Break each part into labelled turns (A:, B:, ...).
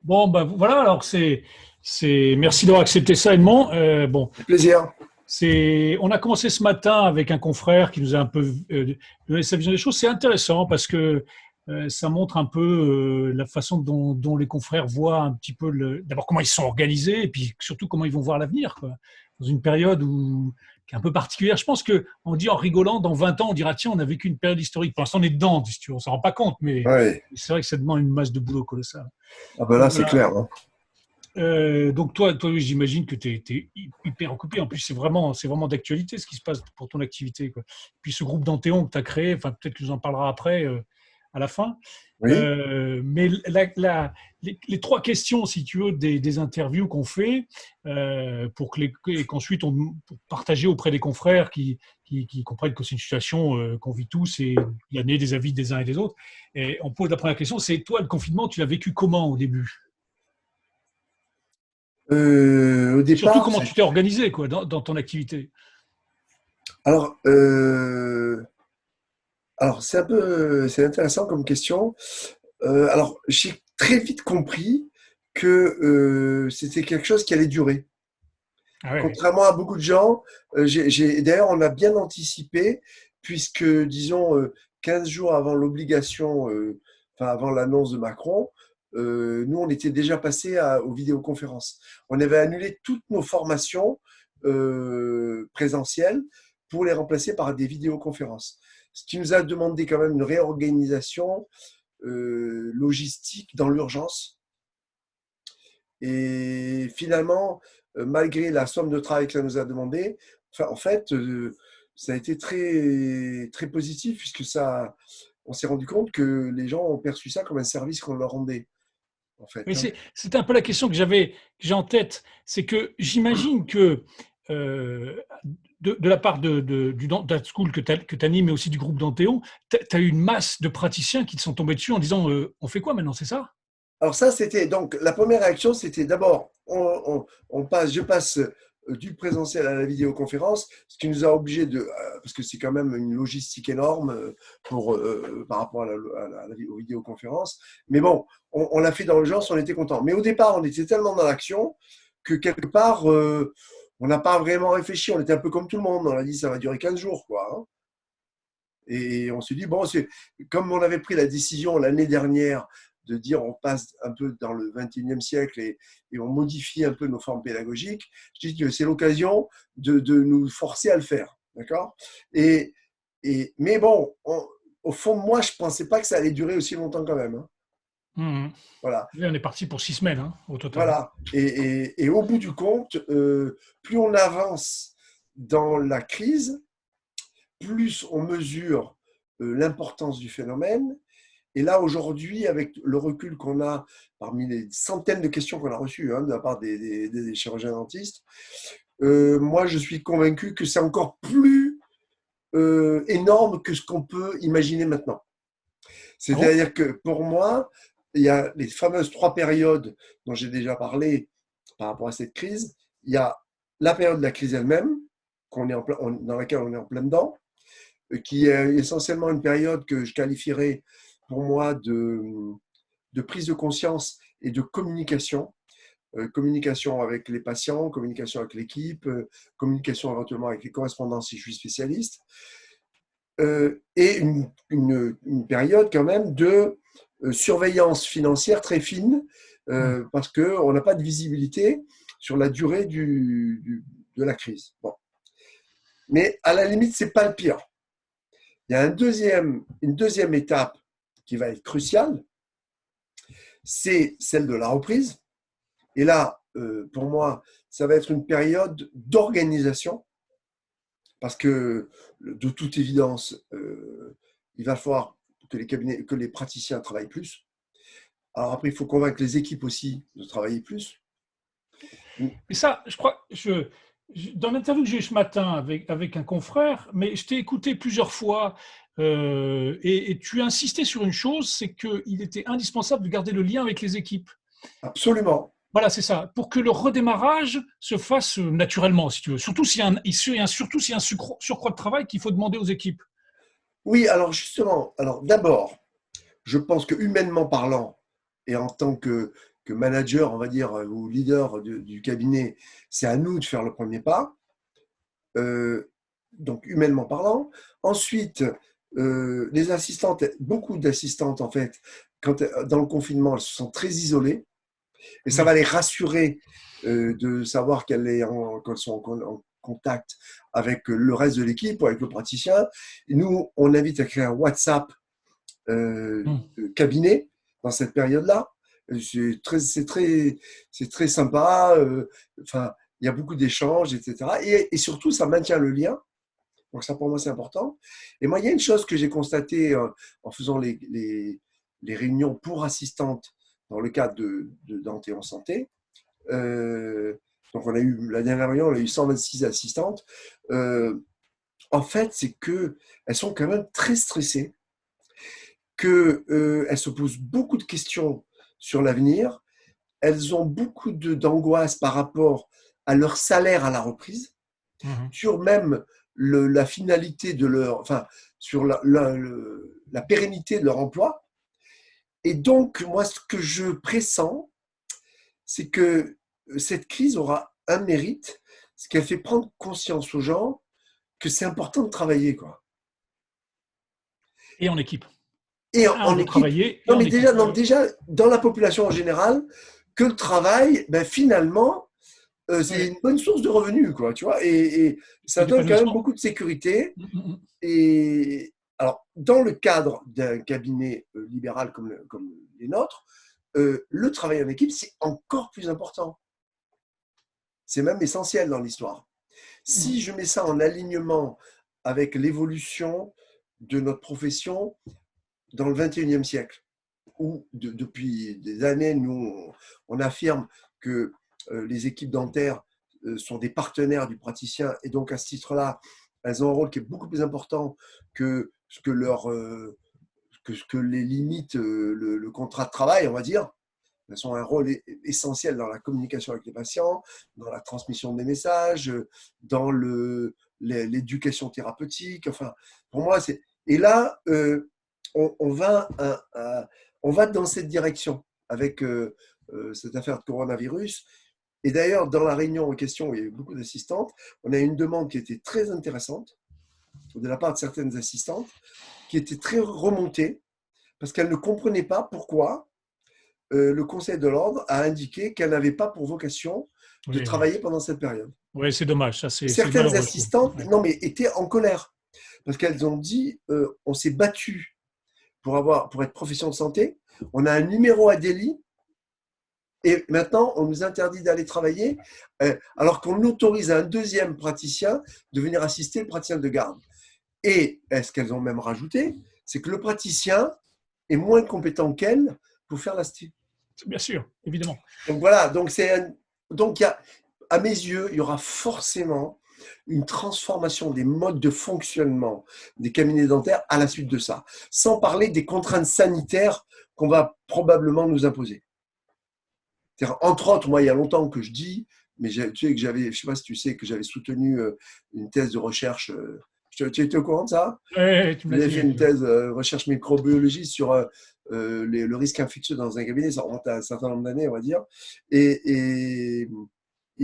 A: Bon, ben voilà, alors merci d'avoir accepté ça, Edmond. Bon,
B: Avec plaisir.
A: on a commencé ce matin avec un confrère qui nous a un peu donné sa vision des choses. C'est intéressant parce que ça montre un peu la façon dont les confrères voient un petit peu d'abord comment ils sont organisés et puis surtout comment ils vont voir l'avenir, quoi. Dans une période qui est un peu particulière. Je pense que on dit en rigolant, dans 20 ans, on dira tiens, on a vécu une période historique. Pour l'instant, on est dedans, si tu veux, on s'en rend pas compte, mais
B: Ouais.
A: c'est vrai que ça demande une masse de boulot colossale.
B: Ah ben
A: Donc
B: là, c'est
A: voilà.
B: clair, hein.
A: Donc toi, j'imagine que tu es, hyper occupé. En plus, c'est vraiment d'actualité ce qui se passe pour ton activité, quoi. Puis ce groupe d'Anthéon que tu as créé, enfin peut-être que tu en parleras après, à la fin.
B: Oui.
A: Mais les trois questions, si tu veux, des interviews qu'on fait, et qu'ensuite pour partager auprès des confrères qui comprennent que c'est une situation qu'on vit tous et il y a des avis des uns et des autres. Et on pose la première question, c'est toi, le confinement, tu l'as vécu comment au début?
B: Au
A: Et surtout,
B: départ,
A: comment tu t'es organisé quoi, dans ton activité?
B: alors, c'est un peu, c'est intéressant comme question. Alors, j'ai très vite compris que c'était quelque chose qui allait durer.
A: Ah ouais.
B: Contrairement à beaucoup de gens, d'ailleurs, on a bien anticipé, puisque, disons, 15 jours avant l'obligation, enfin avant l'annonce de Macron, nous, on était déjà passé aux vidéoconférences. On avait annulé toutes nos formations présentielles pour les remplacer par des vidéoconférences. Ce qui nous a demandé quand même une réorganisation logistique dans l'urgence. Et finalement, malgré la somme de travail que ça nous a demandé, enfin, en fait, ça a été très, très positif puisque on s'est rendu compte que les gens ont perçu ça comme un service qu'on leur rendait, en fait,
A: Mais
B: hein.
A: c'est un peu la question que j'ai en tête. C'est que j'imagine que euh, de la part du Data School que tu animes, mais aussi du groupe d'Anthéon, tu as eu une masse de praticiens qui te sont tombés dessus en disant on fait quoi maintenant, c'est ça?
B: Alors ça, c'était donc la première réaction, c'était d'abord, je passe du présentiel à la vidéoconférence, ce qui nous a obligés parce que c'est quand même une logistique énorme par rapport aux vidéoconférences. Mais bon, on l'a fait dans l'urgence, on était content. Mais au départ, on était tellement dans l'action que quelque part, on n'a pas vraiment réfléchi. On était un peu comme tout le monde. On a dit ça va durer 15 jours, quoi, hein. Et on s'est dit, bon, comme on avait pris la décision l'année dernière de dire on passe un peu dans le 21e siècle et on modifie un peu nos formes pédagogiques, je dis que c'est l'occasion de nous forcer à le faire. D'accord. et, mais bon, au fond, moi, je ne pensais pas que ça allait durer aussi longtemps quand même, hein.
A: Mhm.
B: Voilà.
A: Là, on est parti pour 6 semaines hein, au total.
B: Voilà. Et au bout du compte, plus on avance dans la crise, plus on mesure l'importance du phénomène. Et là, aujourd'hui, avec le recul qu'on a parmi les centaines de questions qu'on a reçues, hein, de la part des chirurgiens dentistes, moi, je suis convaincu que c'est encore plus énorme que ce qu'on peut imaginer maintenant.
A: Ah bon?
B: C'est-à-dire que pour moi, il y a les fameuses trois périodes dont j'ai déjà parlé par rapport à cette crise. Il y a la période de la crise elle-même, dans laquelle on est en plein dedans, qui est essentiellement une période que je qualifierais pour moi de prise de conscience et de communication. Communication avec les patients, communication avec l'équipe, communication éventuellement avec les correspondants si je suis spécialiste, et une période quand même de surveillance financière très fine,
A: Mhm.
B: parce qu'on n'a pas de visibilité sur la durée de la crise. Bon. Mais à la limite, ce n'est pas le pire. Il y a une deuxième étape qui va être cruciale, c'est celle de la reprise. Et là, pour moi, ça va être une période d'organisation, parce que de toute évidence, il va falloir que les praticiens travaillent plus. Alors après, il faut convaincre les équipes aussi de travailler plus.
A: Et ça, je crois, dans l'interview que j'ai eu ce matin avec un confrère, mais je t'ai écouté plusieurs fois et tu as insisté sur une chose, c'est qu'il était indispensable de garder le lien avec les équipes.
B: Absolument.
A: Voilà, c'est ça, pour que le redémarrage se fasse naturellement, si tu veux. Surtout surtout s'il y a un surcroît de travail qu'il faut demander aux équipes.
B: Oui, alors justement, alors d'abord, je pense que humainement parlant, et en tant manager, on va dire, ou leader du cabinet, c'est à nous de faire le premier pas, donc humainement parlant. Ensuite, les assistantes, beaucoup d'assistantes, en fait, dans le confinement, elles se sentent très isolées, et ça va les rassurer de savoir qu'elles sont en contact avec le reste de l'équipe ou avec le praticien. Et nous, on invite à créer un WhatsApp cabinet dans cette période-là. C'est très sympa. Enfin, il y a beaucoup d'échanges, etc. Et surtout, ça maintient le lien. Donc ça, pour moi, c'est important. Et moi, il y a une chose que j'ai constatée en faisant les réunions pour assistantes dans le cadre de Dante en santé. Donc on a eu, la dernière réunion, on a eu 126 assistantes. En fait, c'est qu'elles sont quand même très stressées, qu'elles se posent beaucoup de questions sur l'avenir. Elles ont beaucoup d'angoisse par rapport à leur salaire à la reprise, sur même la finalité de leur, enfin, sur la pérennité de leur emploi. Et donc, moi, ce que je pressens, c'est que cette crise aura un mérite, ce qui a fait prendre conscience aux gens que c'est important de travailler, quoi.
A: Et en équipe.
B: Et en équipe.
A: Travailler.
B: Non, mais déjà, dans la population en général, que le travail, ben, finalement, c'est une bonne source de revenus, quoi, tu vois, et ça donne quand même beaucoup de sécurité. Et alors, dans le cadre d'un cabinet libéral comme les nôtres, le travail en équipe, c'est encore plus important. C'est même essentiel dans l'histoire. Si je mets ça en alignement avec l'évolution de notre profession dans le 21e siècle, où depuis des années, nous, on affirme que les équipes dentaires sont des partenaires du praticien, et donc à ce titre-là, elles ont un rôle qui est beaucoup plus important que ce que les limites, le contrat de travail, on va dire. Elles ont un rôle essentiel dans la communication avec les patients, dans la transmission des messages, dans l'éducation thérapeutique. Enfin, pour moi, c'est. Et là, on va dans cette direction avec cette affaire de coronavirus. Et d'ailleurs, dans la réunion en question, où il y a eu beaucoup d'assistantes, on a eu une demande qui était très intéressante de la part de certaines assistantes, qui était très remontée, parce qu'elles ne comprenaient pas pourquoi le Conseil de l'ordre a indiqué qu'elle n'avait pas pour vocation de travailler pendant cette période.
A: Oui, c'est dommage. Ça,
B: certaines assistantes étaient en colère, parce qu'elles ont dit on s'est battu pour être profession de santé, on a un numéro à délit, et maintenant on nous interdit d'aller travailler, alors qu'on autorise un deuxième praticien de venir assister le praticien de garde. Et ce qu'elles ont même rajouté, c'est que le praticien est moins compétent qu'elle pour faire la STI.
A: Bien sûr, évidemment.
B: Donc voilà, donc à mes yeux, il y aura forcément une transformation des modes de fonctionnement des cabinets dentaires à la suite de ça, sans parler des contraintes sanitaires qu'on va probablement nous imposer. Entre autres, moi, il y a longtemps que je dis, mais tu sais que je sais pas si tu sais que j'avais soutenu une thèse de recherche. Tu étais au courant de ça?
A: Oui, tu m'as dit.
B: J'ai fait une thèse recherche microbiologie sur le risque infectieux dans un cabinet. Ça remonte à un certain nombre d'années, on va dire. Et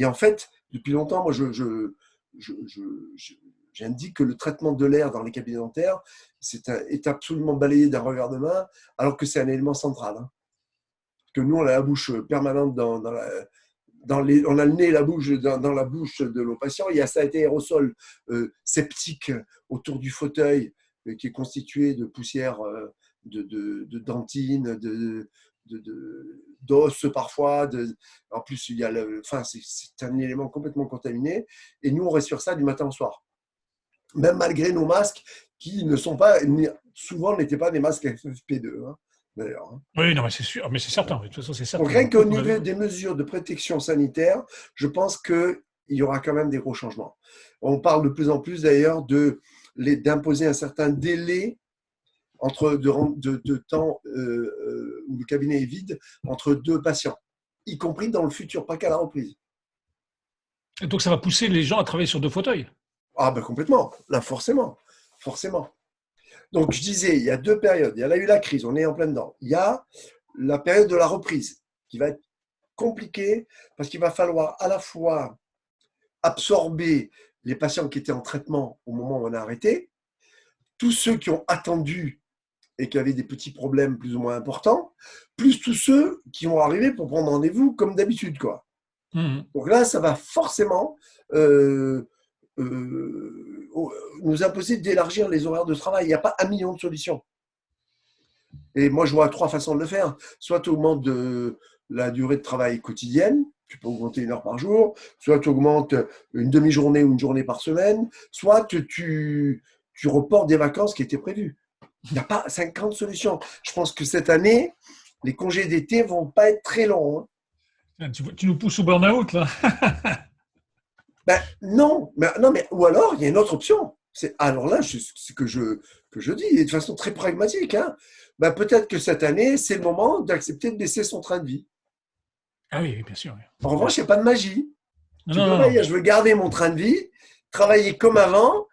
B: en fait, depuis longtemps, moi, j'indique que le traitement de l'air dans les cabinets dentaires est absolument balayé d'un revers de main, alors que c'est un élément central. Hein. Parce que nous, on a la bouche permanente on a le nez et la bouche dans la bouche de nos patients. Il y a cet aérosol septique autour du fauteuil qui est constitué de poussière de dentine, d'os parfois. En plus, il y a c'est un élément complètement contaminé. Et nous, on respire ça du matin au soir. Même malgré nos masques qui ne sont pas, souvent n'étaient pas des masques FFP2. Hein. D'ailleurs.
A: Oui, non, mais c'est sûr, mais c'est certain. De toute façon, c'est certain.
B: Donc, rien qu'au niveau des mesures de protection sanitaire, je pense qu'il y aura quand même des gros changements. On parle de plus en plus d'ailleurs d'imposer un certain délai de temps où le cabinet est vide entre deux patients, y compris dans le futur, pas qu'à la reprise.
A: Et donc, ça va pousser les gens à travailler sur 2 fauteuils.
B: Ah ben complètement, là forcément. Donc je disais, il y a 2 périodes. Il y a eu la crise, on est en plein dedans. Il y a la période de la reprise, qui va être compliqué parce qu'il va falloir à la fois absorber les patients qui étaient en traitement au moment où on a arrêté, tous ceux qui ont attendu et qui avaient des petits problèmes plus ou moins importants, plus tous ceux qui vont arriver pour prendre rendez-vous comme d'habitude, quoi.
A: Mhm.
B: Donc là, ça va forcément nous imposer d'élargir les horaires de travail. Il n'y a pas 1 million de solutions. Et moi, je vois 3 façons de le faire. Soit tu augmentes la durée de travail quotidienne, tu peux augmenter 1 heure par jour, soit tu augmentes une demi-journée ou une journée par semaine, soit tu reportes des vacances qui étaient prévues. Il n'y a pas 50 solutions. Je pense que cette année, les congés d'été ne vont pas être très longs. Hein.
A: Tu nous pousses au burn-out, là.
B: Ben, non, mais, ou alors, il y a une autre option. Alors là, c'est ce que je dis, et de façon très pragmatique. Hein. Ben, peut-être que cette année, c'est le moment d'accepter de baisser son train de vie.
A: Ah oui, bien sûr.
B: En
A: Bien
B: revanche, il
A: sûr.
B: n'y a pas de magie.
A: Non,
B: Tu
A: non,
B: peux
A: non,
B: pas
A: non.
B: dire, je veux garder mon train de vie, travailler comme avant,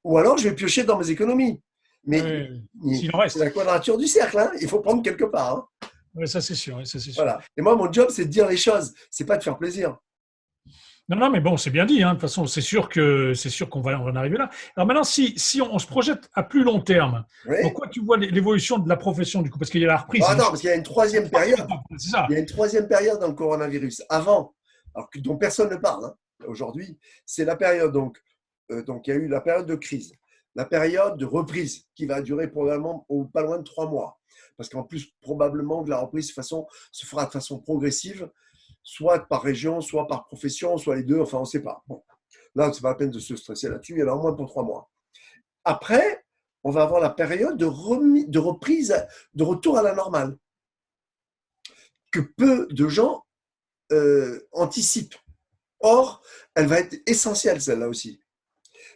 B: ou alors je vais piocher dans mes économies. Mais
A: Ouais, s'il en
B: c'est la
A: reste.
B: quadrature du cercle. Hein. Il faut prendre quelque part. Hein.
A: Ouais, ça, c'est sûr. Ouais, ça, c'est sûr.
B: Voilà. Et moi, mon job, c'est de dire les choses. C'est pas de faire plaisir.
A: Non, non, mais bon, c'est bien dit. Hein. De toute façon, c'est sûr qu'on va en arriver là. Alors maintenant, si on se projette à plus long terme, en
B: Oui.
A: quoi tu vois l'évolution de la profession du coup? Parce qu'il y a la
B: Bon,
A: reprise,
B: attends, parce qu'il y a une troisième période.
A: c'est ça.
B: Il y a une troisième période dans le coronavirus. Avant, dont personne ne parle hein, aujourd'hui, c'est la période. Donc, il y a eu la période de crise, la période de reprise qui va durer probablement pas loin de 3 mois. Parce qu'en plus, probablement que la reprise se fera de façon progressive, soit par région, soit par profession, soit les deux. Enfin, on ne sait pas. Bon, là, c'est pas la peine de se stresser là-dessus. Il y en a au moins pour 3 mois. Après, on va avoir la période de reprise, de retour à la normale, que peu de gens anticipent. Or, elle va être essentielle, celle-là aussi.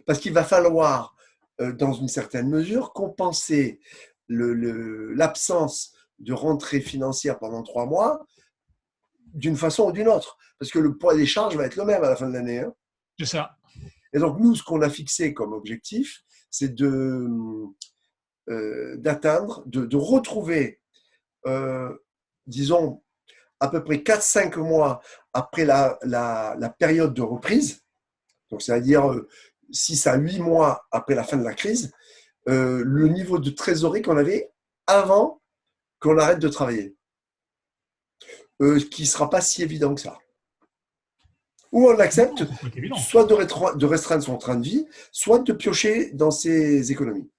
B: Parce qu'il va falloir, dans une certaine mesure, compenser l'absence de rentrée financière pendant 3 mois d'une façon ou d'une autre. Parce que le poids des charges va être le même à la fin de l'année. Hein.
A: C'est ça.
B: Et donc, nous, ce qu'on a fixé comme objectif, c'est d'atteindre, de retrouver, disons, à peu près 4-5 mois après la période de reprise, donc c'est-à-dire 6 à 8 mois après la fin de la crise, le niveau de trésorerie qu'on avait avant qu'on arrête de travailler. Ce qui ne sera pas si évident que ça. Ou on accepte
A: Non, ça peut être évident.
B: soit de restreindre son train de vie, soit de piocher dans ses économies.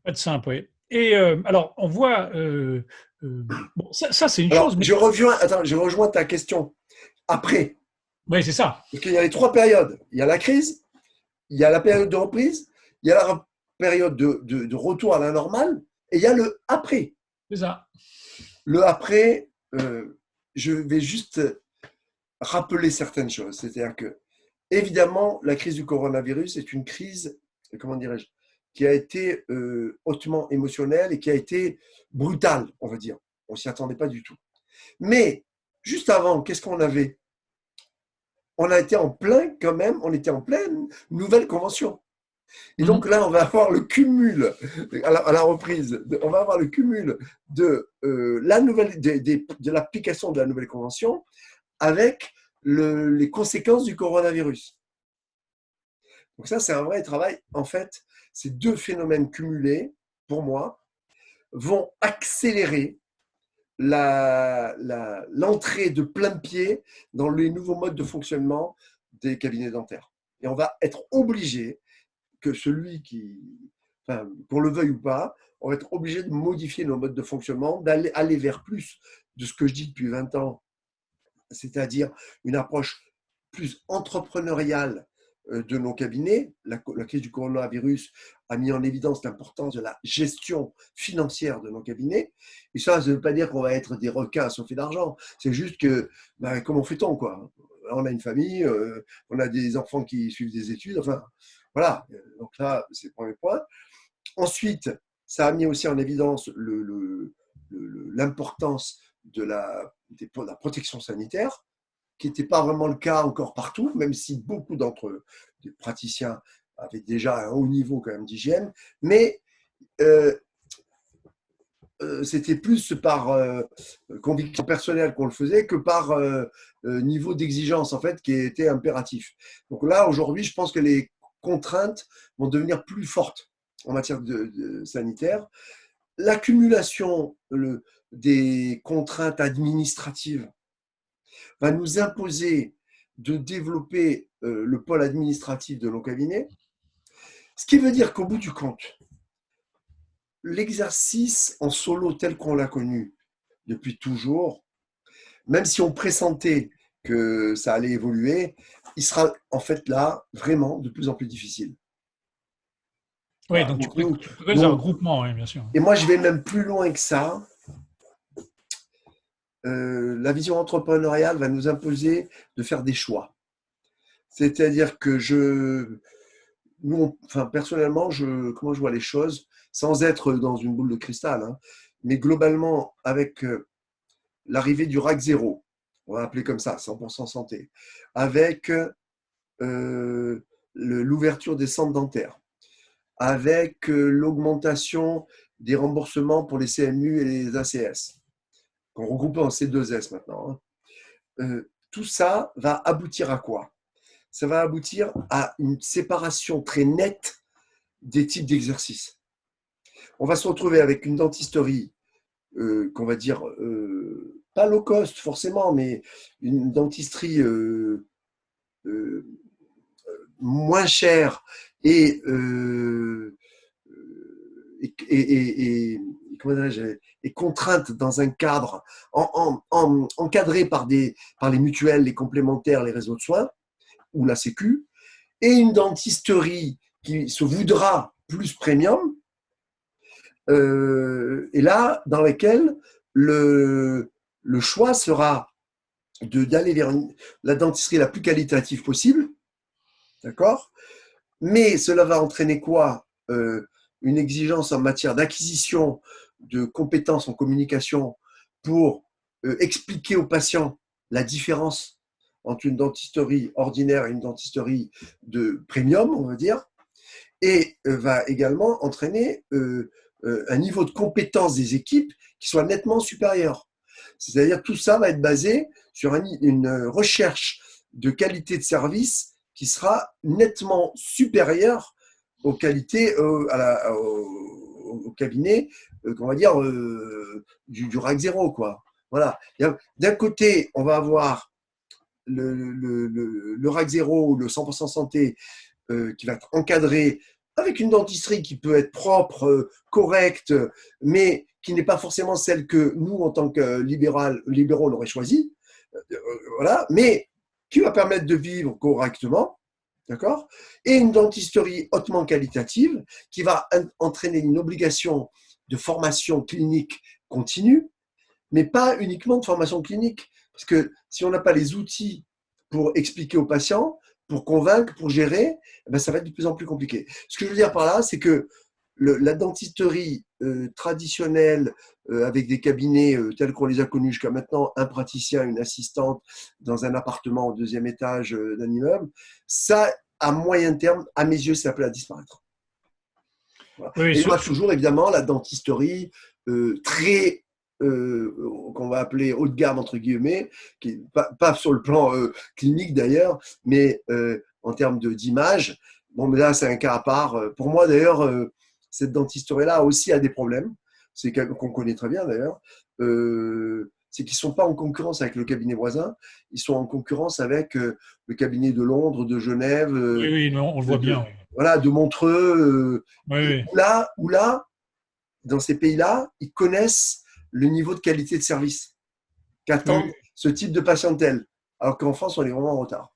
A: Pas de simple, oui. Et alors, on voit. Bon, ça c'est une
B: Alors,
A: chose, mais.
B: je rejoins ta question. Après,
A: Oui, c'est ça.
B: parce qu'il y a les 3 périodes. Il y a la crise, il y a la période de reprise, il y a la période de retour à la normale, et il y a le après.
A: C'est ça.
B: Le après, je vais juste rappeler certaines choses. C'est-à-dire que, évidemment, la crise du coronavirus est une crise, comment dirais-je, qui a été hautement émotionnelle et qui a été brutale, on va dire. On ne s'y attendait pas du tout. Mais, juste avant, qu'est-ce qu'on avait? On a été en plein, quand même, on était en pleine nouvelle convention. Et donc
A: Mhm.
B: là, on va avoir le cumul, à la reprise, on va avoir le cumul de l'application de la nouvelle convention avec les conséquences du coronavirus. Donc ça, c'est un vrai travail. En fait, ces deux phénomènes cumulés, pour moi, vont accélérer l'entrée de plein pied dans les nouveaux modes de fonctionnement des cabinets dentaires. Et on va être obligé que celui enfin, qu'on le veuille ou pas, on va être obligé de modifier nos modes de fonctionnement, d'aller vers plus de ce que je dis depuis 20 ans, c'est-à-dire une approche plus entrepreneuriale de nos cabinets. La crise du coronavirus a mis en évidence l'importance de la gestion financière de nos cabinets. Et ça ne veut pas dire qu'on va être des requins à sauver d'argent. C'est juste que, comment fait-on, quoi? On a une famille, on a des enfants qui suivent des études, enfin, voilà. Donc là, c'est le premier point. Ensuite, ça a mis aussi en évidence l'importance de la protection sanitaire, qui n'était pas vraiment le cas encore partout, même si beaucoup d'entre les praticiens avaient déjà un haut niveau quand même d'hygiène. Mais c'était plus par conviction personnelle qu'on le faisait que par niveau d'exigence, en fait, qui était impératif. Donc là, aujourd'hui, je pense que les contraintes vont devenir plus fortes en matière de sanitaire. L'accumulation des contraintes administratives va nous imposer de développer le pôle administratif de nos cabinets, ce qui veut dire qu'au bout du compte, l'exercice en solo tel qu'on l'a connu depuis toujours, même si on pressentait que ça allait évoluer, il sera en fait là vraiment de plus en plus difficile.
A: Oui,
B: Voilà.
A: donc tu préconises un
B: Donc,
A: regroupement, oui, bien sûr.
B: et moi, je vais même plus loin que ça. La vision entrepreneuriale va nous imposer de faire des choix. C'est-à-dire que personnellement, comment je vois les choses, sans être dans une boule de cristal, hein, mais globalement, avec l'arrivée du RAC 0, on va appeler comme ça, 100% santé, avec l'ouverture des centres dentaires, avec l'augmentation des remboursements pour les CMU et les ACS, qu'on regroupe en C2S maintenant. Hein. Tout ça va aboutir à quoi? Ça va aboutir à une séparation très nette des types d'exercices. On va se retrouver avec une dentisterie qu'on va dire pas low cost forcément, mais une dentisterie moins chère et, comment dirais-je, et contrainte dans un cadre encadré par les mutuelles, les complémentaires, les réseaux de soins ou la Sécu, et une dentisterie qui se voudra plus premium, et là, dans laquelle le choix sera d'aller vers la dentisterie la plus qualitative possible, d'accord? Mais cela va entraîner quoi? Une exigence en matière d'acquisition de compétences en communication pour expliquer aux patients la différence entre une dentisterie ordinaire et une dentisterie de premium, on va dire, et va également entraîner un niveau de compétence des équipes qui soit nettement supérieur. C'est-à-dire tout ça va être basé sur une recherche de qualité de service qui sera nettement supérieure aux qualités au cabinet, qu'on va dire du RAC 0, quoi. Voilà. D'un côté, on va avoir le RAC 0 ou le 100% santé qui va être encadré avec une dentisterie qui peut être propre, correcte, mais qui n'est pas forcément celle que nous, en tant que libéraux, on aurait choisi. Voilà, mais qui va permettre de vivre correctement, d'accord? Et une dentisterie hautement qualitative qui va entraîner une obligation de formation clinique continue, mais pas uniquement de formation clinique. Parce que si on n'a pas les outils pour expliquer aux patients, pour convaincre, pour gérer, ben ça va être de plus en plus compliqué. Ce que je veux dire par là, c'est que la dentisterie traditionnelle, avec des cabinets tels qu'on les a connus jusqu'à maintenant, un praticien, une assistante, dans un appartement au deuxième étage d'un immeuble, ça, à moyen terme, à mes yeux, c'est appelé à disparaître. Voilà.
A: Oui,
B: Et il y aura toujours, évidemment, la dentisterie très qu'on va appeler haut de gamme entre guillemets, qui est pas sur le plan clinique d'ailleurs, mais en termes d'image. Bon, mais là c'est un cas à part. Pour moi d'ailleurs, cette dentisterie-là aussi a des problèmes. C'est qu'on connaît très bien d'ailleurs. C'est qu'ils ne sont pas en concurrence avec le cabinet voisin, ils sont en concurrence avec le cabinet de Londres, de Genève,
A: oui, oui, non, on le voit bien. Oui.
B: voilà, de Montreux.
A: Oui, oui.
B: Où là, dans ces pays-là, ils connaissent le niveau de qualité de service qu'attendent
A: Oui.
B: ce type de patientèle. Alors qu'en France, on est vraiment en retard.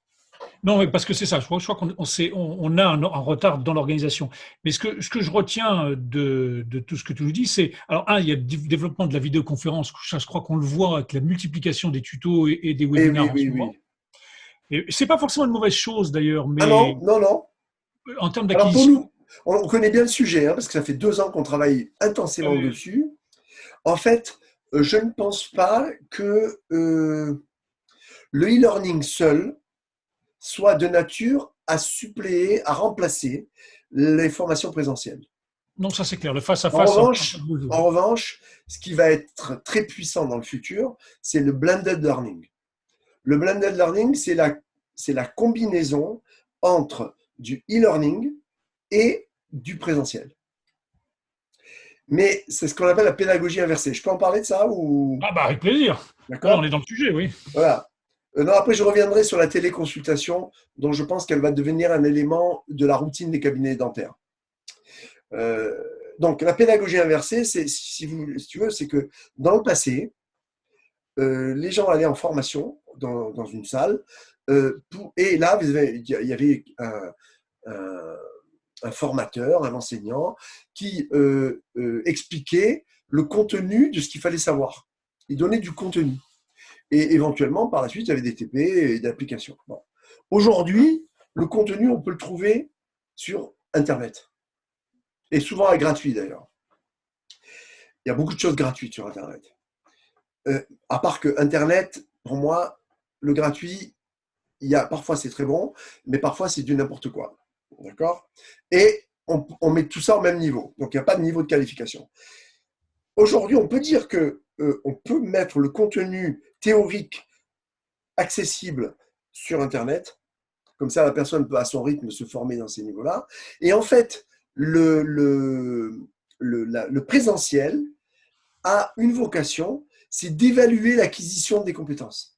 A: Non, mais parce que c'est ça. Je crois qu'on a un retard dans l'organisation. Mais ce que je retiens de tout ce que tu nous dis, c'est alors il y a le développement de la vidéoconférence. Ça, je crois qu'on le voit avec la multiplication des tutos et des
B: Eh
A: webinaires
B: oui,
A: en ce
B: oui,
A: moment.
B: oui.
A: Et c'est pas forcément une mauvaise chose d'ailleurs,
B: Ah non,
A: mais
B: non, non.
A: en termes
B: Alors pour
A: d'acquisition.
B: nous, on connaît bien le sujet, hein, parce que ça fait 2 ans qu'on travaille intensément dessus. En fait, je ne pense pas que le e-learning seul soit de nature à suppléer, à remplacer les formations présentielles.
A: Non, ça c'est clair. Le face à
B: En
A: face,
B: revanche, en revanche, ce qui va être très puissant dans le futur, c'est le blended learning. Le blended learning, c'est la combinaison entre du e-learning et du présentiel. Mais c'est ce qu'on appelle la pédagogie inversée. Je peux en parler de ça ou...
A: ah bah avec plaisir. Voilà, on est
B: D'accord?
A: dans le sujet, oui.
B: Voilà. Non, après, je reviendrai sur la téléconsultation, dont je pense qu'elle va devenir un élément de la routine des cabinets dentaires. Euh, donc, la pédagogie inversée, c'est, si tu veux, c'est que dans le passé, les gens allaient en formation dans une salle, et là, il y avait un, un formateur, un enseignant, qui expliquait le contenu de ce qu'il fallait savoir. Il donnait du contenu. Et éventuellement, par la suite, il y avait des TP et d'applications. Bon. Aujourd'hui, le contenu, on peut le trouver sur Internet. Et souvent, est gratuit d'ailleurs. Il y a beaucoup de choses gratuites sur Internet. À part que Internet, pour moi, le gratuit, parfois c'est très bon, mais parfois c'est du n'importe quoi. D'accord? Et on met tout ça au même niveau. Donc il n'y a pas de niveau de qualification. Aujourd'hui, on peut dire que on peut mettre le contenu théorique accessible sur Internet. Comme ça, la personne peut à son rythme se former dans ces niveaux-là. Et en fait, le présentiel a une vocation, c'est d'évaluer l'acquisition des compétences.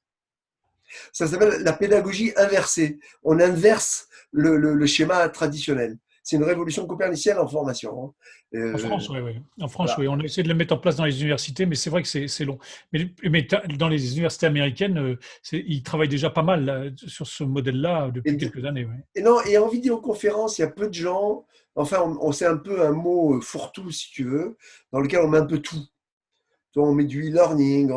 B: Ça s'appelle la pédagogie inversée. On inverse le schéma traditionnel. C'est une révolution copernicienne en formation.
A: En France, oui, oui. En France,
B: Voilà.
A: oui. On a essayé de le mettre en place dans les universités, mais c'est vrai que c'est long. Mais dans les universités américaines, ils travaillent déjà pas mal là, sur ce modèle-là depuis
B: Et,
A: quelques années. Oui.
B: et non, et en vidéoconférence, il y a peu de gens. Enfin, c'est un peu un mot fourre-tout, si tu veux, dans lequel on met un peu tout. On met du e-learning,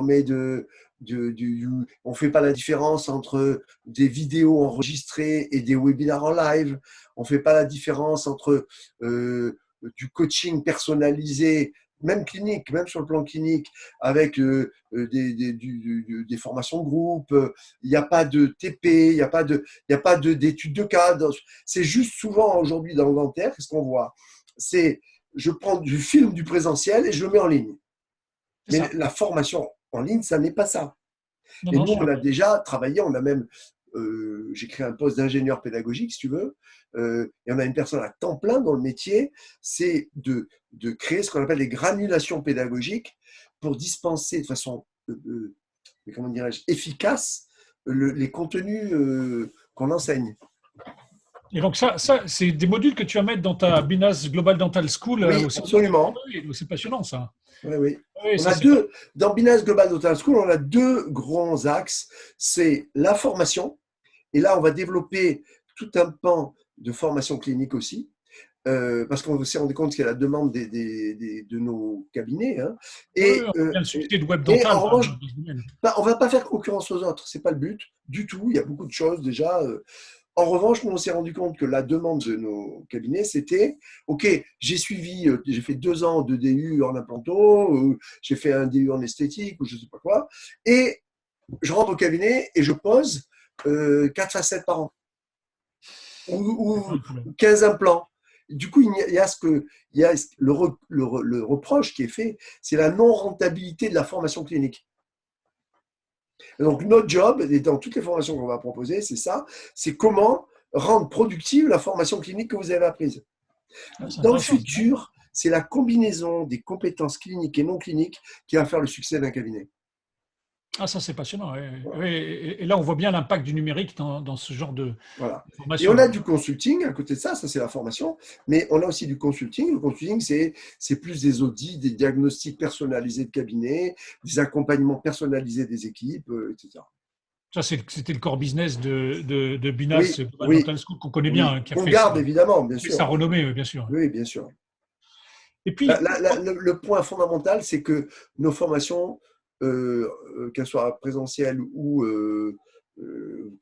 B: on fait pas la différence entre des vidéos enregistrées et des webinaires en live. On fait pas la différence entre du coaching personnalisé, même clinique, même sur le plan clinique, avec des formations de groupe. Il n'y a pas de TP, il n'y a pas d'études de cas. C'est juste souvent aujourd'hui dans le dentaire, qu'est-ce qu'on voit? C'est je prends du film du présentiel et je le mets en ligne.
A: C'est
B: Mais
A: ça.
B: la formation en ligne, ça n'est pas ça.
A: Non,
B: Et
A: non,
B: nous,
A: je suis
B: on a
A: d'accord.
B: déjà travaillé, on a même, j'ai créé un poste d'ingénieur pédagogique, si tu veux, et on a une personne à temps plein dans le métier, c'est de créer ce qu'on appelle des granulations pédagogiques pour dispenser de façon, comment dirais-je, efficace les contenus qu'on enseigne.
A: Et donc ça c'est des modules que tu vas mettre dans ta Binas Global Dental School
B: Oui,
A: aussi.
B: absolument.
A: Oui, c'est passionnant ça.
B: Oui, oui.
A: Oui,
B: On
A: ça
B: a
A: c'est top.
B: dans Binance Global Dental School, on a deux grands axes. C'est la formation. Et là, on va développer tout un pan de formation clinique aussi, parce qu'on s'est rendu compte qu'il y a la demande de nos cabinets. Hein.
A: Oui, oui,
B: Et,
A: on voit bien le succès de Web
B: et
A: Dental
B: en
A: enfin,
B: revanche,
A: dans ce domaine.
B: on ne va pas faire concurrence aux autres, ce n'est pas le but du tout. Il y a beaucoup de choses déjà. En revanche, nous, on s'est rendu compte que la demande de nos cabinets, c'était, OK, j'ai fait 2 ans de DU en implanto, j'ai fait un DU en esthétique, ou je ne sais pas quoi, et je rentre au cabinet et je pose 4 facettes par an
A: C'est pas
B: ou
A: un problème.
B: 15 implants. Du coup, il y a le reproche qui est fait, c'est la non-rentabilité de la formation clinique. Et donc, notre job, et dans toutes les formations qu'on va proposer, c'est ça, c'est comment rendre productive la formation clinique que vous avez apprise.
A: Ah, c'est
B: Dans le
A: intéressant.
B: futur, c'est la combinaison des compétences cliniques et non cliniques qui va faire le succès d'un cabinet.
A: Ah, ça c'est passionnant. Oui,
B: Voilà.
A: oui. Et là, on voit bien l'impact du numérique dans ce genre de
B: Voilà. Et on
A: formation.
B: a du consulting à côté de ça c'est la formation, mais on a aussi du consulting. Le consulting, c'est plus des audits, des diagnostics personnalisés de cabinet, des accompagnements personnalisés des équipes, etc.
A: Ça, c'était le core business de Binas
B: Oui,
A: Global
B: oui,
A: Dental School qu'on connaît bien,
B: oui.
A: hein, qui a
B: On
A: fait
B: garde évidemment, bien
A: sa
B: sûr.
A: renommée, bien sûr.
B: Oui, bien sûr.
A: Et puis,
B: Le point fondamental, c'est que nos formations, qu'elles soient présentielles ou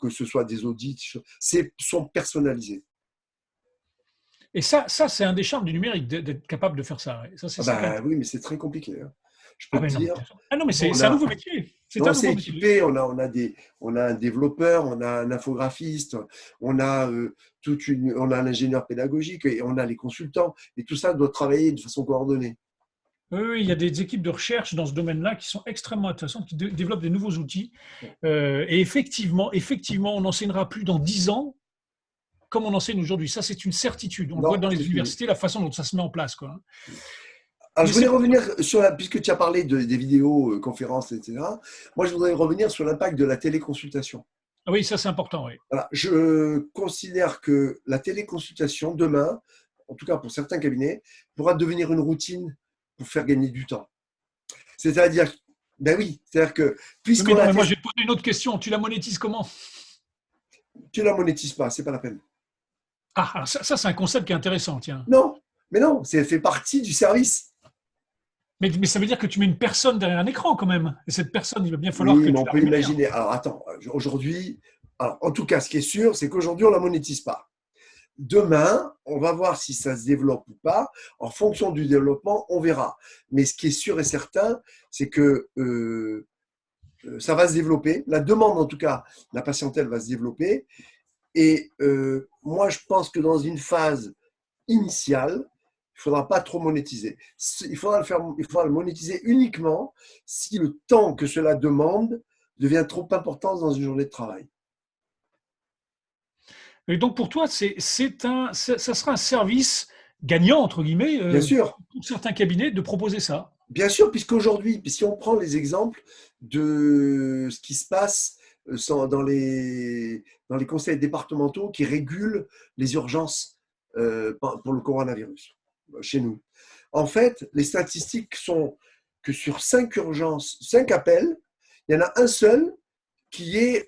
B: que ce soit des audits, sont personnalisées.
A: et ça c'est un des charmes du numérique, d'être capable de faire ça. Ouais. Ça, c'est
B: Ah
A: ça qui est
B: bah
A: intéressant.
B: oui, mais c'est très compliqué. Hein. Je
A: Ah
B: peux te
A: ben non, mais
B: dire,
A: bien sûr. Ah non, mais c'est
B: on
A: un
B: a,
A: nouveau métier. C'est
B: Non,
A: un
B: c'est
A: nouveau métier.
B: équipé, on a un développeur, on a un infographiste, on a, on a un ingénieur pédagogique et on a les consultants. Et tout ça doit travailler de façon coordonnée.
A: Oui, oui, il y a des équipes de recherche dans ce domaine-là qui sont extrêmement intéressantes, qui développent des nouveaux outils. Et effectivement, on n'enseignera plus dans 10 ans comme on enseigne aujourd'hui. Ça, c'est une certitude. On le voit
B: Non,
A: dans les
B: c'est fini.
A: universités, la façon dont ça se met en place, quoi.
B: Alors,
A: Mais
B: je voulais
A: c'est
B: revenir sur puisque tu as parlé des vidéos, conférences, etc. Moi, je voudrais revenir sur l'impact de la téléconsultation.
A: ah oui, ça c'est important, oui.
B: Voilà, je considère que la téléconsultation, demain, en tout cas pour certains cabinets, pourra devenir une routine pour faire gagner du temps. C'est-à-dire, ben oui, c'est-à-dire que
A: Oui, mais
B: puisqu'on
A: non,
B: a
A: mais moi
B: fait,
A: je vais te poser une autre question. Tu la monétises comment?
B: tu la monétises pas, c'est pas la peine.
A: Ah, alors ça, c'est un concept qui est intéressant, tiens.
B: Non, mais non, c'est fait partie du service.
A: Mais ça veut dire que tu mets une personne derrière un écran quand même. Et cette personne, il va bien falloir
B: Oui,
A: que
B: mais
A: tu
B: on
A: la
B: peut
A: rémunères.
B: imaginer. Alors attends, aujourd'hui, alors, en tout cas, ce qui est sûr, c'est qu'aujourd'hui, on la monétise pas. Demain, on va voir si ça se développe ou pas. En fonction du développement, on verra. Mais ce qui est sûr et certain, c'est que ça va se développer. La demande, en tout cas, la patientèle va se développer. Et moi, je pense que dans une phase initiale, il ne faudra pas trop monétiser. Il faudra le monétiser uniquement si le temps que cela demande devient trop important dans une journée de travail.
A: Et donc pour toi, ça sera un service gagnant, entre guillemets,
B: Bien sûr,
A: pour certains cabinets de proposer ça.
B: bien sûr, puisqu'aujourd'hui, si on prend les exemples de ce qui se passe dans les conseils départementaux qui régulent les urgences pour le coronavirus chez nous. En fait, les statistiques sont que sur 5 urgences, 5 appels, il y en a un seul qui est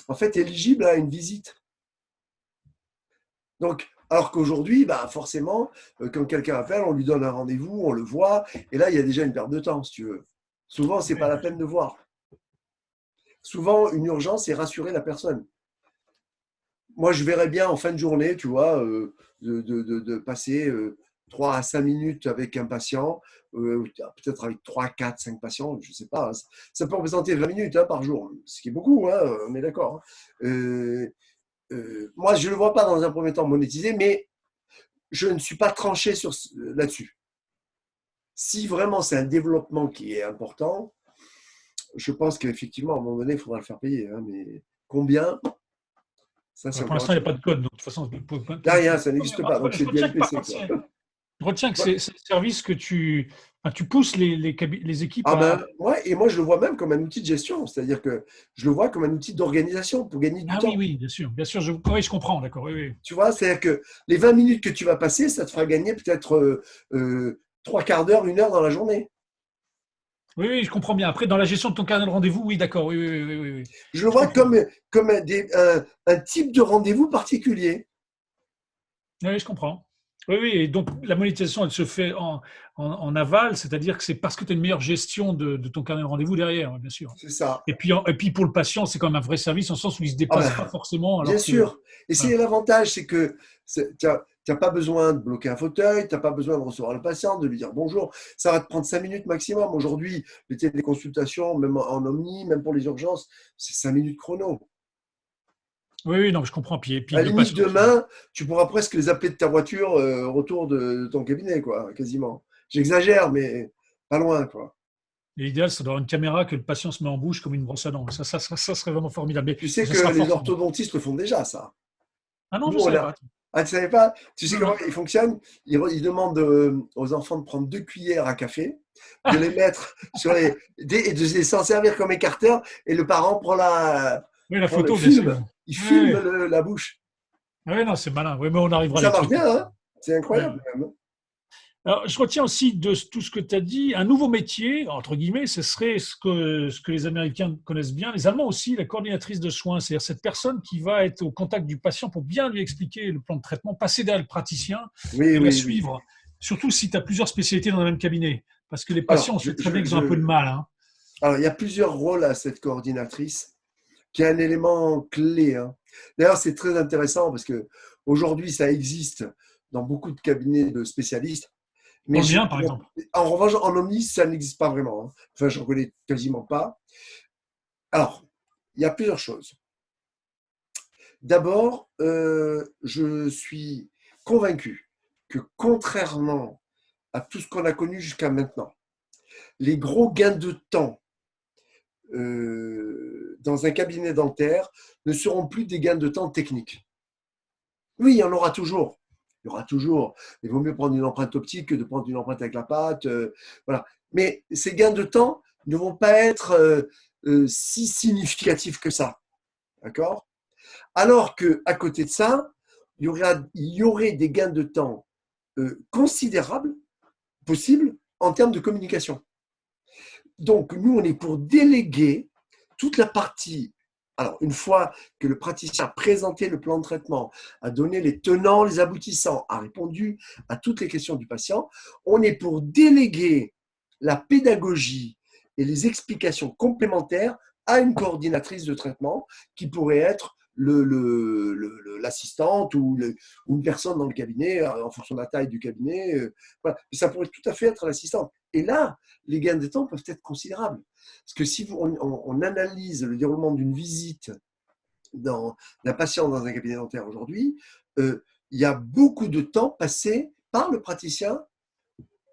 B: en fait éligible à une visite. Donc, alors qu'aujourd'hui, bah forcément, quand quelqu'un appelle, on lui donne un rendez-vous, on le voit, et là, il y a déjà une perte de temps, si tu veux. Souvent, ce n'est pas
A: Oui.
B: la peine de voir. Souvent, une urgence, c'est rassurer la personne. Moi, je verrais bien en fin de journée, tu vois, de passer 3 à 5 minutes avec un patient, peut-être avec 3, 4, 5 patients, je ne sais pas. Ça peut représenter 20 minutes par jour, ce qui est beaucoup, hein, on est d'accord. Moi, je ne le vois pas dans un premier temps monétisé, mais je ne suis pas tranché là-dessus. Si vraiment c'est un développement qui est important, je pense qu'effectivement, à un moment donné, il faudra le faire payer. Hein, mais combien? Ça, c'est
A: Pour
B: encore
A: l'instant,
B: autre
A: il n'y a
B: chose.
A: pas de code. Donc, de toute façon,
B: Il n'y a rien, ça n'existe pas. Donc,
A: je
B: c'est du
A: retiens que par
B: NPC.
A: contre,
B: Quoi.
A: je retiens que c'est un service que tu pousses les équipes
B: Ah
A: à.
B: ben, ouais, et moi, je le vois même comme un outil de gestion. C'est-à-dire que je le vois comme un outil d'organisation pour gagner du
A: Ah oui,
B: temps.
A: oui, bien sûr, oui, je comprends, d'accord, oui, oui.
B: Tu vois, c'est-à-dire que les 20 minutes que tu vas passer, ça te fera gagner peut-être 3 quarts d'heure, 1 heure dans la journée.
A: Oui, oui, je comprends bien. Après, dans la gestion de ton carnet de rendez-vous, oui, d'accord, oui, oui, oui, oui, oui, oui.
B: Je le
A: Je
B: vois
A: comprends.
B: comme un type de rendez-vous particulier.
A: Oui, je comprends. Oui, oui, et donc la monétisation, elle se fait en aval, c'est-à-dire que c'est parce que tu as une meilleure gestion de ton carnet de rendez-vous derrière, bien sûr.
B: C'est ça.
A: Et puis pour le patient, c'est quand même un vrai service, en le sens où il ne se
B: Ah
A: déplace
B: ben,
A: pas forcément,
B: bien
A: alors que.
B: sûr. Et
A: Voilà.
B: c'est l'avantage, c'est que tu n'as pas besoin de bloquer un fauteuil, tu n'as pas besoin de recevoir le patient, de lui dire bonjour. Ça va te prendre 5 minutes maximum. Aujourd'hui, les téléconsultations, même en omni, même pour les urgences, c'est 5 minutes chrono.
A: Oui, oui, non, je comprends. Puis
B: À la
A: le
B: limite,
A: patient.
B: demain, tu pourras presque les appeler de ta voiture au retour de ton cabinet, quoi, quasiment. J'exagère, mais pas loin, quoi.
A: Et l'idéal, c'est d'avoir une caméra que le patient se met en bouche comme une brosse à dents. Ça serait vraiment formidable.
B: Tu
A: Mais
B: sais
A: ça
B: que
A: sera
B: les
A: forcément.
B: orthodontistes le font déjà, ça.
A: Ah non, je
B: Nous,
A: ne
B: on
A: savais
B: a.
A: pas.
B: Ah, tu savais pas? Tu sais
A: Non,
B: comment
A: non.
B: ils fonctionnent? Ils demandent aux enfants de prendre 2 cuillères à café, de les mettre et de s'en servir comme écarteur, et le parent
A: Oui, la
B: prend le
A: photo, bien sûr.
B: film, il
A: Oui,
B: filme
A: oui.
B: la bouche.
A: Oui, non, c'est malin. Oui, mais on
B: Et
A: arrivera à
B: ça marche
A: l'exploiter.
B: bien, hein? C'est
A: Oui.
B: incroyable, quand même.
A: Alors, je retiens aussi de tout ce que tu as dit, un nouveau métier, entre guillemets, ce serait ce que les Américains connaissent bien, les Allemands aussi, la coordinatrice de soins, c'est-à-dire cette personne qui va être au contact du patient pour bien lui expliquer le plan de traitement, passer derrière le praticien
B: Oui,
A: et la
B: oui, oui.
A: suivre, surtout si tu as plusieurs spécialités dans le même cabinet. Parce que les
B: Alors,
A: patients, on sait très bien qu'ils ont un peu de mal. Hein.
B: alors, il y a plusieurs rôles à cette coordinatrice, qui est un élément clé. Hein. D'ailleurs, c'est très intéressant parce que aujourd'hui, ça existe dans beaucoup de cabinets de spécialistes.
A: Dans
B: Mais
A: le mien, par exemple.
B: en revanche, en Omnis, ça n'existe pas vraiment, hein. Enfin, je ne connais quasiment pas. Alors, il y a plusieurs choses. D'abord, je suis convaincu que contrairement à tout ce qu'on a connu jusqu'à maintenant, les gros gains de temps dans un cabinet dentaire ne seront plus des gains de temps techniques. Oui, il y en aura toujours. Il y aura toujours. Il vaut mieux prendre une empreinte optique que de prendre une empreinte avec la patte. Voilà. Mais ces gains de temps ne vont pas être si significatifs que ça. D'accord? Alors qu'à côté de ça, il y aurait des gains de temps considérables, possibles, en termes de communication. Donc, nous, on est pour déléguer toute la partie. Alors, une fois que le praticien a présenté le plan de traitement, a donné les tenants, les aboutissants, a répondu à toutes les questions du patient, on est pour déléguer la pédagogie et les explications complémentaires à une coordinatrice de traitement qui pourrait être l'assistante ou une personne dans le cabinet, en fonction de la taille du cabinet. Voilà. Ça pourrait tout à fait être l'assistante. Et là, les gains de temps peuvent être considérables. Parce que si on analyse le déroulement d'une visite d'un patient dans un cabinet dentaire aujourd'hui, il y a beaucoup de temps passé par le praticien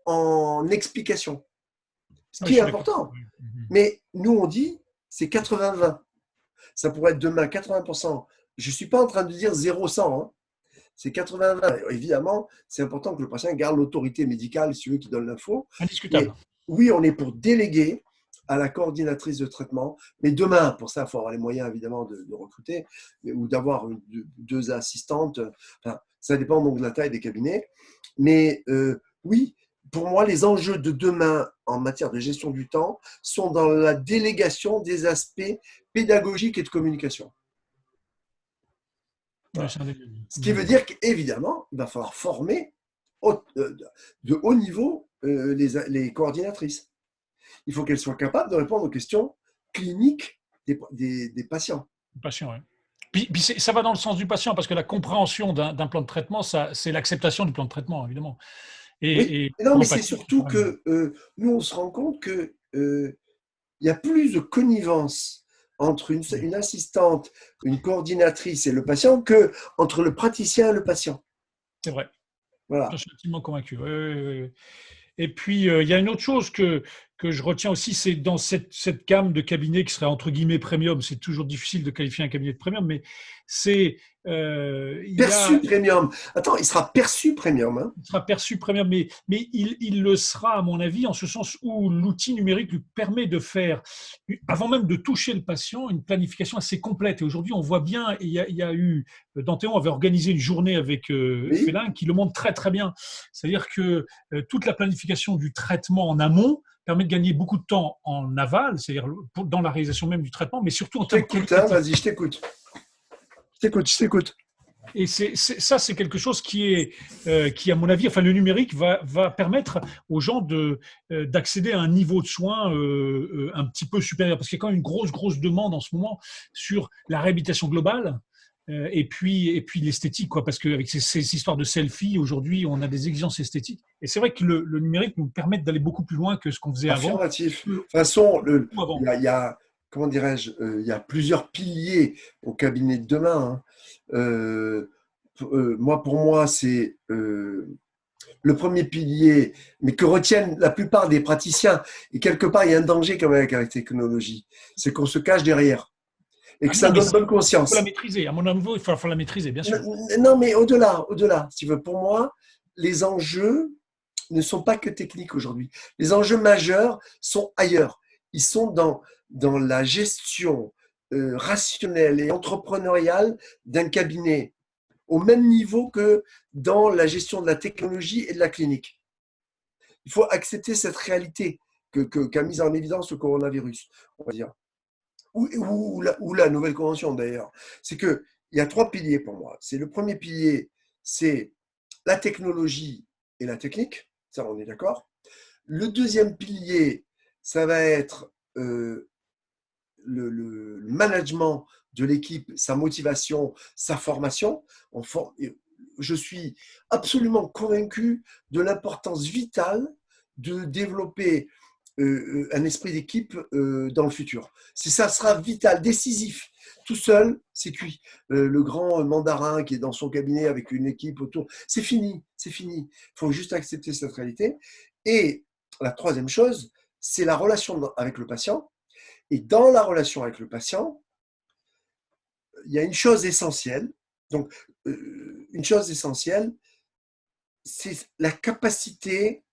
B: en explication. Ce
A: Oui,
B: qui
A: je
B: est
A: suis d'accord.
B: important. Mais nous, on dit, c'est 80-20. Ça pourrait être demain 80%. Je ne suis pas en train de dire 0-100. Hein. C'est 80-20. Évidemment, c'est important que le patient garde l'autorité médicale, si tu veux, qui donne l'info.
A: Indiscutable.
B: Mais oui, on est pour déléguer à la coordinatrice de traitement. Mais demain, pour ça, il faut avoir les moyens, évidemment, de recruter ou d'avoir deux assistantes. Enfin, ça dépend donc de la taille des cabinets. Mais oui, pour moi, les enjeux de demain en matière de gestion du temps sont dans la délégation des aspects pédagogiques et de communication.
A: Oui,
B: Voilà.
A: c'est
B: Ce qui veut dire qu'évidemment, il va falloir former de haut niveau les coordinatrices. Il faut qu'elles soient capables de répondre aux questions cliniques des patients.
A: patient, ouais. Puis ça va dans le sens du patient, parce que la compréhension d'un plan de traitement, c'est l'acceptation du plan de traitement, évidemment.
B: Oui,
A: Et
B: non,
A: pour
B: mais
A: le
B: c'est
A: patient, c'est
B: surtout
A: pareil.
B: que nous, on se rend compte que il y a plus de connivence entre une assistante, une coordinatrice et le patient que entre le praticien et le patient.
A: C'est vrai. Je
B: Voilà.
A: suis intimement convaincu. Oui, oui, oui, oui. Et puis, il y a une autre chose que je retiens aussi, c'est dans cette gamme de cabinets qui serait entre guillemets premium, c'est toujours difficile de qualifier un cabinet de premium, mais c'est, il y
B: Perçu
A: a,
B: premium. Attends, il sera perçu premium. Hein.
A: il sera perçu premium, mais il le sera, à mon avis, en ce sens où l'outil numérique lui permet de faire, avant même de toucher le patient, une planification assez complète. Et aujourd'hui, on voit bien, et il y a eu, Danthéon avait organisé une journée avec
B: Oui,
A: Félin qui le montre très très bien. C'est-à-dire que toute la planification du traitement en amont permet de gagner beaucoup de temps en aval, c'est-à-dire dans la réalisation même du traitement, mais surtout en
B: je
A: termes
B: t'écoute, hein,
A: qualitatifs.
B: vas-y, je t'écoute. Je t'écoute, je t'écoute.
A: Et ça, c'est quelque chose qui, à mon avis, enfin, le numérique va permettre aux gens d'accéder à un niveau de soins un petit peu supérieur, parce qu'il y a quand même une grosse demande en ce moment sur la réhabilitation globale. Et puis l'esthétique, quoi, parce qu'avec ces histoires de selfie, aujourd'hui, on a des exigences esthétiques. Et c'est vrai que le numérique nous permet d'aller beaucoup plus loin que ce qu'on faisait avant.
B: Affirmatif. De toute façon,
A: Avant.
B: comment dirais-je, il y a plusieurs piliers au cabinet de demain. Hein. Pour moi, c'est le premier pilier, mais que retiennent la plupart des praticiens. Et quelque part, il y a un danger quand même avec la technologie. C'est qu'on se cache derrière et
A: Ah
B: que
A: non,
B: ça
A: mais
B: donne bonne
A: il faut la
B: conscience.
A: maîtriser. À mon niveau, il faut la maîtriser, bien sûr.
B: Non, mais au-delà, si tu veux, pour moi, les enjeux ne sont pas que techniques aujourd'hui. Les enjeux majeurs sont ailleurs. Ils sont dans la gestion rationnelle et entrepreneuriale d'un cabinet, au même niveau que dans la gestion de la technologie et de la clinique. Il faut accepter cette réalité qu'a mise en évidence le coronavirus, on va dire, ou la nouvelle convention d'ailleurs. C'est qu'il y a trois piliers pour moi. C'est le premier pilier, c'est la technologie et la technique, ça on est d'accord. Le deuxième pilier, ça va être le management de l'équipe, sa motivation, sa formation. je suis absolument convaincu de l'importance vitale de développer un esprit d'équipe dans le futur. Ça sera vital, décisif. Tout seul, c'est cuit. Le grand mandarin qui est dans son cabinet avec une équipe autour, c'est fini, c'est fini. Il faut juste accepter cette réalité. Et la troisième chose, c'est la relation avec le patient. Et dans la relation avec le patient, il y a une chose essentielle. Donc, une chose essentielle, c'est la capacité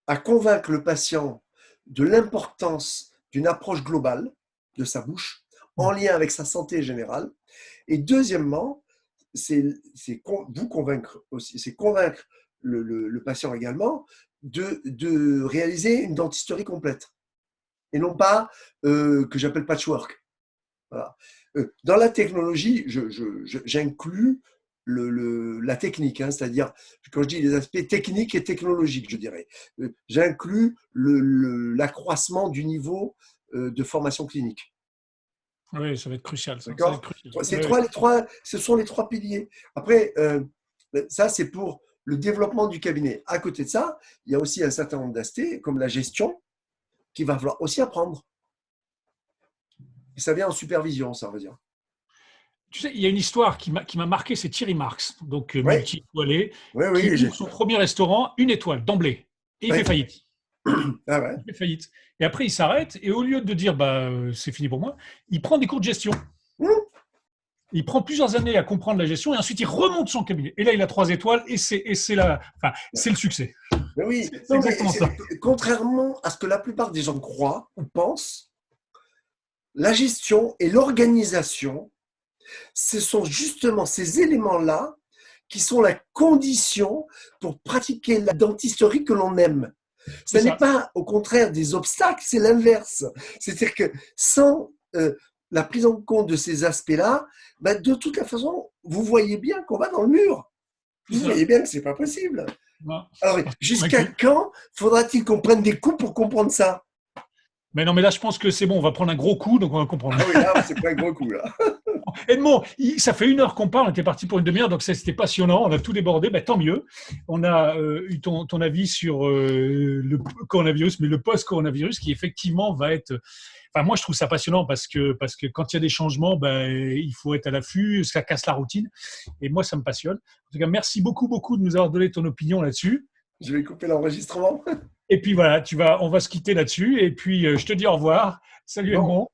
B: à convaincre le patient de l'importance d'une approche globale de sa bouche en lien avec sa santé générale. Et deuxièmement, c'est vous convaincre aussi, c'est convaincre le patient également de réaliser une dentisterie complète et non pas que j'appelle patchwork. Voilà. Dans la technologie, j'inclus la technique, hein, c'est-à-dire, quand je dis les aspects techniques et technologiques, je dirais, j'inclus l'accroissement du niveau de formation clinique.
A: Oui, ça va être crucial.
B: D'accord ?
A: Oui.
B: Ce sont les trois piliers. Après, ça, c'est pour le développement du cabinet. À côté de ça, il y a aussi un certain nombre d'aspects, comme la gestion, qu'il va falloir aussi apprendre. Et ça vient en supervision, ça veut dire.
A: Tu sais, il y a une histoire qui m'a marqué, c'est Thierry Marx, donc
B: Oui,
A: multi-étoilé,
B: oui,
A: qui
B: oui.
A: ouvre son premier restaurant, une étoile, d'emblée. Et il
B: Oui.
A: fait faillite.
B: Ah ouais.
A: Il fait faillite. Et après, il s'arrête, et au lieu de dire c'est fini pour moi, il prend des cours de gestion. Il prend plusieurs années à comprendre la gestion, et ensuite il remonte son cabinet. Et là, il a 3 étoiles, et c'est le succès.
B: Mais oui,
A: C'est exactement ça.
B: contrairement à ce que la plupart des gens croient ou pensent, la gestion et l'organisation, ce sont justement ces éléments-là qui sont la condition pour pratiquer la dentisterie que l'on aime. Ce n'est pas, au contraire, des obstacles, c'est l'inverse. C'est-à-dire que sans la prise en compte de ces aspects-là, de toute la façon, vous voyez bien qu'on va dans le mur. Vous voyez bien que ce n'est pas possible.
A: Non.
B: Alors, jusqu'à quand faudra-t-il qu'on prenne des coups pour comprendre ça?
A: Mais non, mais là, je pense que c'est bon, on va prendre un gros coup, donc on va comprendre.
B: Ah oui, là, c'est pas un gros coup, là.
A: Edmond, ça fait 1 heure qu'on parle, on était parti pour une demi-heure, donc c'était passionnant, on a tout débordé, tant mieux. On a eu ton avis sur le coronavirus, mais le post-coronavirus qui effectivement va être… Enfin, moi, je trouve ça passionnant parce que quand il y a des changements, il faut être à l'affût, ça casse la routine. Et moi, ça me passionne. En tout cas, merci beaucoup, beaucoup de nous avoir donné ton opinion là-dessus.
B: Je vais couper l'enregistrement.
A: Et puis voilà, on va se quitter là-dessus. Et puis, je te dis au revoir. Salut Edmond.